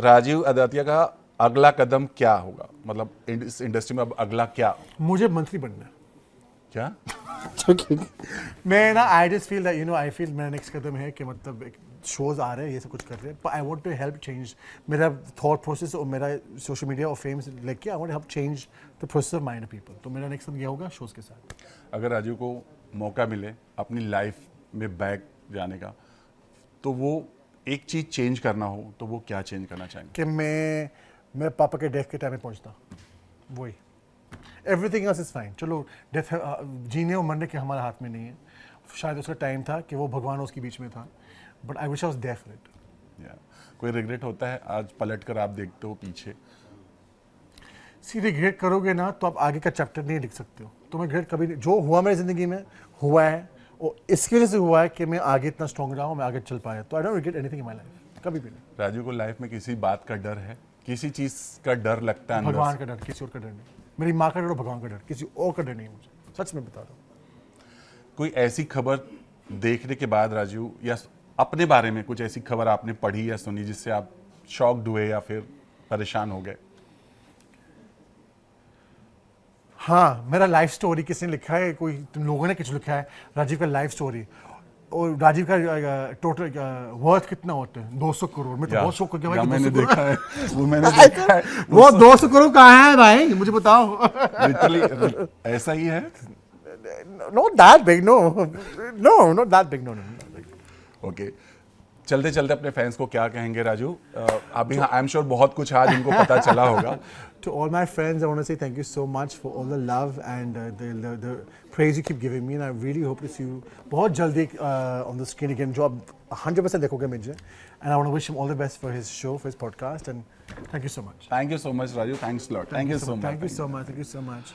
राजीव अदातिया का अगला कदम क्या होगा? मतलब इस इंडस्ट्री में अब अगला क्या? मुझे मंत्री बनना है। क्या? मैं ना, I just feel that you know, I feel मेरा नेक्स्ट कदम है कि मतलब शोज आ रहे हैं, ये सब कुछ कर रहे हैं, पर I want to help change मेरा थॉट प्रोसेस और मेरा सोशल मीडिया और फेम लेके I want to help change the process of mind people. तो मेरा नेक्स्ट कदम ये होगा शोज के साथ। अगर राजीव को मौका मिले अपनी लाइफ में बैक जाने का, तो वो एक चीज चेंज करना हो तो वो क्या चेंज करना चाहेंगे? कि मैं मेरे पापा के डेथ के टाइम में पहुंचता, वही। Everything else is fine. चलो डेथ जीने और मरने के हमारे हाथ में नहीं है, शायद उसका टाइम था कि वो भगवान उसके बीच में था, but I wish I was there for it. कोई रिग्रेट होता है आज पलट कर आप देखते हो पीछे? सी रिग्रेट करोगे ना तो आप आगे का चैप्टर नहीं लिख सकते हो। तो मैं रिग्रेट कभी नहीं, जो हुआ मेरी जिंदगी में हुआ है, और इसकी वजह से हुआ है कि मैं आगे इतना स्ट्रॉन्ग रहा हूँ, मैं आगे चल पाया। तो I don't regret anything in my life, कभी भी नहीं। राजीव को लाइफ में किसी बात का डर है, किसी चीज का डर लगता है अंदर भगवान से? का डर, किसी और का डर नहीं। मेरी माँ का डर और भगवान का डर, किसी और का डर नहीं मुझे, सच में बता रहा हूँ। कोई ऐसी खबर देखने के बाद राजू, या अपने बारे में कुछ ऐसी खबर आपने पढ़ी या सुनी जिससे आप शॉक्ड हुए या फिर परेशान हो गए? हाँ, मेरा लाइफ स्टोरी किसने लिखा है, कोई तुम लोगों ने कुछ लिखा है, राजीव का लाइफ स्टोरी, और राजीव का टोटल वर्थ कितना होता है, 200 करोड़। मैं तो बहुत शौक हो गया भाई, मैंने देखा है, वो मैंने देखा है। वो 200 करोड़ कहाँ है भाई, मुझे बताओ। लिटरली ऐसा ही है? Not that big, no, not that big, no. Okay, चलते चलते अपने फैंस को क्या कहेंगे राजू? अभी आई एम श्योर बहुत कुछ आज उनको पता चला होगा। To all my friends, I want to say thank you so much for all the love and the praise you keep giving me, and I really hope to see you बहुत जल्दी on the screen again, जो आप 100% देखोगे मुझे, and I want to wish him all the best for his show, for his podcast, and thank you so much. Thank you so much, Raju. Thanks a lot. Thank you so much. Thank you so much. Thank you so much.